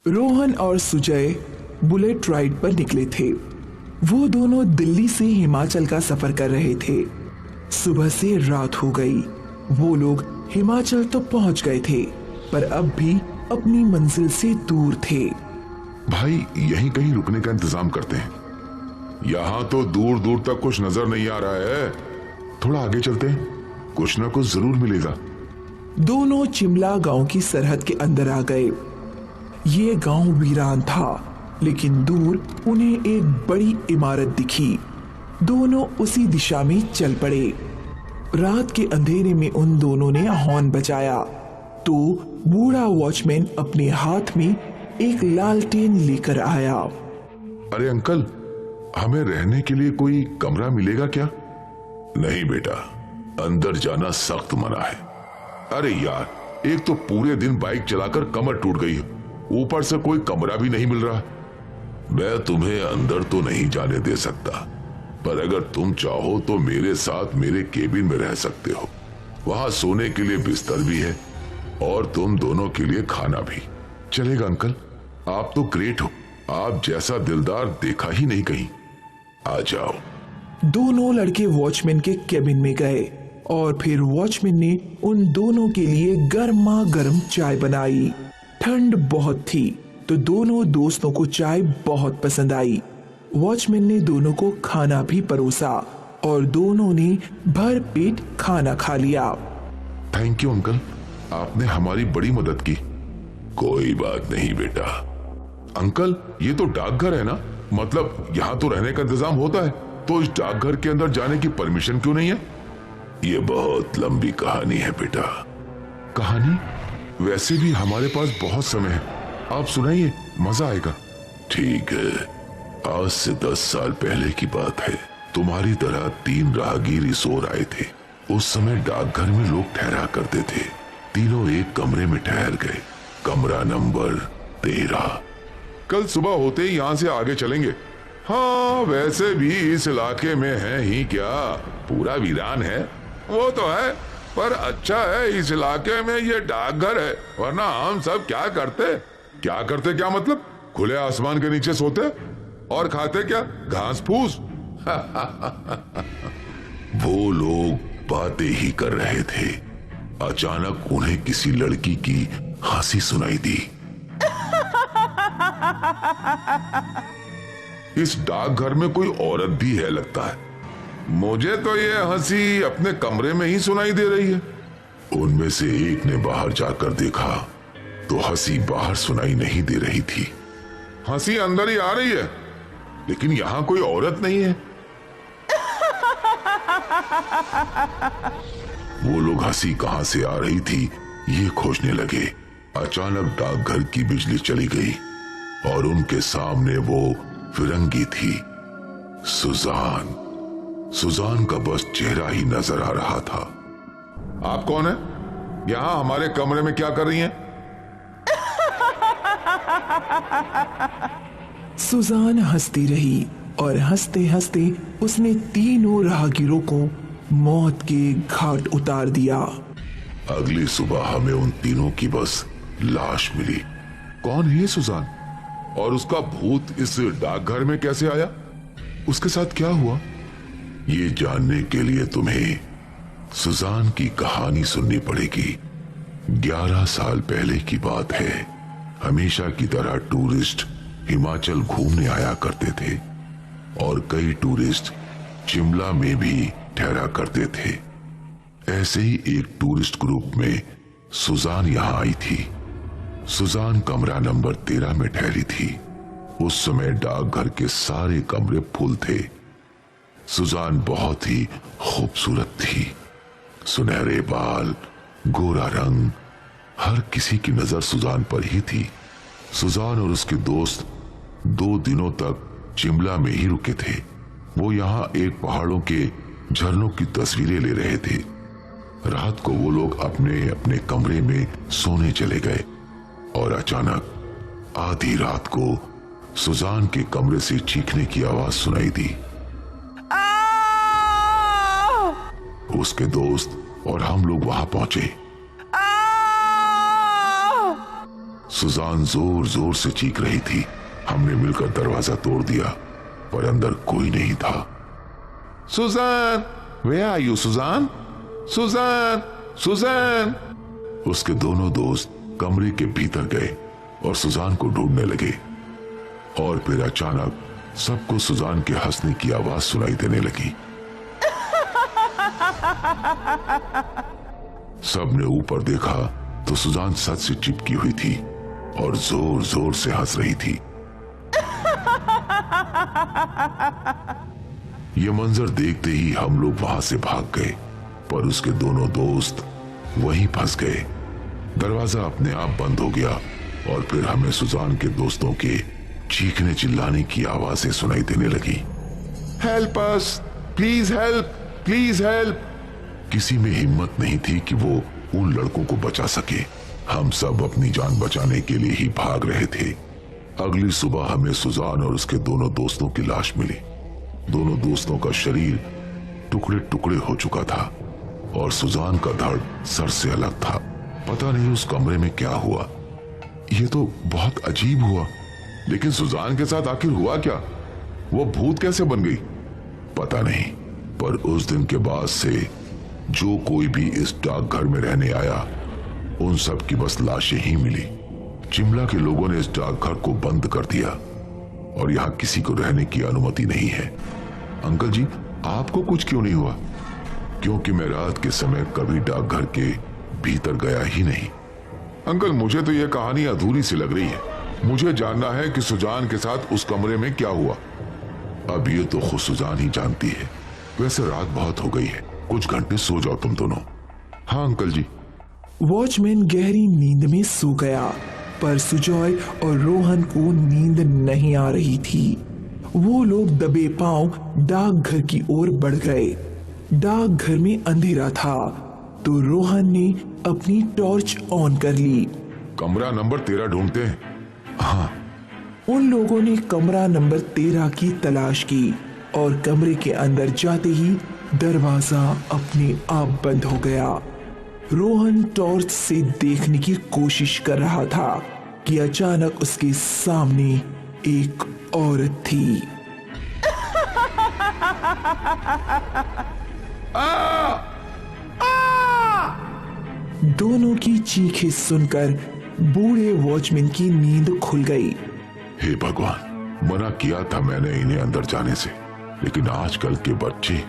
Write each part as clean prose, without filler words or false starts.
रोहन और Sujay bullet ride पर निकले थे। वो दोनों दिल्ली से हिमाचल का सफर कर रहे थे। सुबह से रात हो गई। वो लोग हिमाचल तो पहुंच गए थे, पर अब भी अपनी मंजिल से दूर थे। भाई यहीं कहीं रुकने का इंतजाम करते हैं। यहाँ तो दूर दूर तक कुछ नजर नहीं आ रहा है। थोड़ा आगे चलते हैं, कुछ ना कुछ जरूर मिलेगा। दोनों चिमला गांव की सरहद के अंदर आ गए। ये गांव वीरान था, लेकिन दूर उन्हें एक बड़ी इमारत दिखी। दोनों उसी दिशा में चल पड़े। रात के अंधेरे में उन दोनों ने हॉर्न बजाया तो बूढ़ा वॉचमैन अपने हाथ में एक लालटेन लेकर आया। अरे अंकल, हमें रहने के लिए कोई कमरा मिलेगा क्या? नहीं बेटा, अंदर जाना सख्त मना है। अरे यार, एक तो पूरे दिन बाइक चलाकर कमर टूट गई है, ऊपर से कोई कमरा भी नहीं मिल रहा। मैं तुम्हें अंदर तो नहीं जाने दे सकता, पर अगर तुम चाहो तो मेरे साथ मेरे केबिन में रह सकते हो। वहां सोने के लिए बिस्तर भी है और तुम दोनों के लिए खाना भी। चलेगा अंकल, आप तो ग्रेट हो। आप जैसा दिलदार देखा ही नहीं कहीं। आ जाओ। दोनों लड़के वॉचमैन के केबिन में गए और फिर वॉचमैन ने उन दोनों के लिए गर्मा गर्म चाय बनाई। ठंड बहुत थी तो दोनों दोस्तों को चाय बहुत पसंद आई। वॉचमैन ने दोनों को खाना भी परोसा और दोनों ने भर पेट खाना खा लिया। थैंक यू अंकल, आपने हमारी बड़ी मदद की। कोई बात नहीं बेटा। अंकल, ये तो डाकघर है ना? मतलब यहाँ तो रहने का इंतजाम होता है, तो इस डाकघर के अंदर जाने की परमिशन क्यों नहीं है? ये बहुत लंबी कहानी है बेटा। कहानी? वैसे भी हमारे पास बहुत समय है, आप सुनाइए, मजा आएगा। ठीक है, आज से 10 साल पहले की बात है। तुम्हारी तरह 3 राहगीर इसोर आए थे। उस समय डाकघर में लोग ठहरा करते थे। तीनों एक कमरे में ठहर गए, कमरा नंबर 13। कल सुबह होते ही यहाँ से आगे चलेंगे। हाँ, वैसे भी इस इलाके में है ही क्या, पूरा वीरान है। वो तो है, पर अच्छा है इस इलाके में ये डाकघर है, वरना हम सब क्या करते क्या मतलब, खुले आसमान के नीचे सोते और खाते क्या, घास फूस। वो लोग बातें ही कर रहे थे, अचानक उन्हें किसी लड़की की हंसी सुनाई दी। इस डाकघर में कोई औरत भी है लगता है। मुझे तो ये हंसी अपने कमरे में ही सुनाई दे रही है। उनमें से एक ने बाहर जाकर देखा तो हंसी बाहर सुनाई नहीं दे रही थी। हंसी अंदर ही आ रही है, लेकिन यहां कोई औरत नहीं है। वो लोग हंसी कहां से आ रही थी ये खोजने लगे। अचानक डाकघर की बिजली चली गई और उनके सामने वो फिरंगी थी, सुजान। सुजान का बस चेहरा ही नजर आ रहा था। आप कौन है? यहां हमारे कमरे में क्या कर रही हैं? सुजान हंसती रही और हंसते हंसते उसने तीनों राहगीरों को मौत के घाट उतार दिया। अगली सुबह हमें उन तीनों की बस लाश मिली। कौन है सुजान और उसका भूत इस डाकघर में कैसे आया? उसके साथ क्या हुआ? ये जानने के लिए तुम्हें सुजान की कहानी सुननी पड़ेगी। 11 साल पहले की बात है। हमेशा की तरह टूरिस्ट हिमाचल घूमने आया करते थे और कई टूरिस्ट शिमला में भी ठहरा करते थे। ऐसे ही एक टूरिस्ट ग्रुप में सुजान यहां आई थी। सुजान कमरा नंबर 13 में ठहरी थी। उस समय डाकघर के सारे कमरे फुल थे। सुजान बहुत ही खूबसूरत थी। सुनहरे बाल, गोरा रंग, हर किसी की नजर सुजान पर ही थी। सुजान और उसके दोस्त 2 दिनों तक शिमला में ही रुके थे। वो यहाँ एक पहाड़ों के झरनों की तस्वीरें ले रहे थे। रात को वो लोग अपने अपने कमरे में सोने चले गए और अचानक आधी रात को सुजान के कमरे से चीखने की आवाज सुनाई दी। उसके दोस्त और हम लोग वहां पहुंचे। सुजान जोर जोर से चीख रही थी। हमने मिलकर दरवाजा तोड़ दिया, पर अंदर कोई नहीं था। Sujan, where are you Sujan? Sujan, Sujan. उसके दोनों दोस्त कमरे के भीतर गए और सुजान को ढूंढने लगे। और फिर अचानक सबको सुजान के हंसने की आवाज सुनाई देने लगी। सबने ऊपर देखा तो सुजान छत से चिपकी हुई थी और जोर जोर से हंस रही थी। ये मंजर देखते ही हम लोग वहां से भाग गए, पर उसके दोनों दोस्त वहीं फंस गए। दरवाजा अपने आप बंद हो गया और फिर हमें सुजान के दोस्तों के चीखने चिल्लाने की आवाजें सुनाई देने लगी। Help us, please help, please help. किसी में हिम्मत नहीं थी कि वो उन लड़कों को बचा सके। हम सब अपनी जान बचाने के लिए ही भाग रहे थे। अगली सुबह हमें सुजान और उसके दोनों दोस्तों की लाश मिली। दोनों दोस्तों का शरीर टुकड़े टुकड़े हो चुका था और सुजान का धड़ सर से अलग था। पता नहीं उस कमरे में क्या हुआ। ये तो बहुत अजीब हुआ, लेकिन सुजान के साथ आखिर हुआ क्या? वो भूत कैसे बन गई? पता नहीं, पर उस दिन के बाद से जो कोई भी इस डाकघर में रहने आया, उन सब की बस लाशें ही मिली। चिमला के लोगों ने इस डाकघर को बंद कर दिया और यहाँ किसी को रहने की अनुमति नहीं है। अंकल जी, आपको कुछ क्यों नहीं हुआ? क्योंकि मैं रात के समय कभी डाकघर के भीतर गया ही नहीं। अंकल, मुझे तो यह कहानी अधूरी सी लग रही है। मुझे जानना है कि सुजान के साथ उस कमरे में क्या हुआ। अब ये तो खुद सुजान ही जानती है। वैसे रात बहुत हो गई है, कुछ घंटे सो जाओ तुम दोनों। हाँ अंकल जी। वॉचमैन गहरी नींद में सो गया, पर सुजॉय और रोहन को नींद नहीं आ रही थी। वो लोग दबे पांव डाकघर की ओर बढ़ गए। डाकघर में अंधेरा था तो रोहन ने अपनी टॉर्च ऑन कर ली। कमरा नंबर 13 ढूंढते हैं। हाँ। उन लोगों ने कमरा नंबर 13 की तलाश की और कमरे के अंदर जाते ही दरवाजा अपने आप बंद हो गया। रोहन टॉर्च से देखने की कोशिश कर रहा था कि अचानक उसके सामने एक औरत थी। दोनों की चीखें सुनकर बूढ़े वॉचमैन की नींद खुल गई। हे भगवान, मना किया था मैंने इन्हें अंदर जाने से, लेकिन आजकल के बच्चे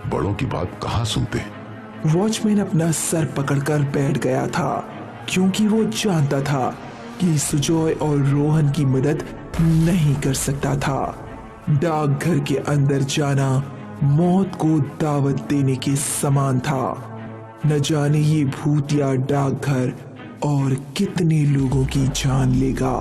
बड़ों की बात कहाँ सुनते हैं। वॉचमैन अपना सर पकड़कर बैठ गया था, क्योंकि वो जानता था कि सुजॉय और रोहन की मदद नहीं कर सकता था। डाकघर के अंदर जाना मौत को दावत देने के समान था। न जाने ये भूतिया डाकघर और कितने लोगों की जान लेगा।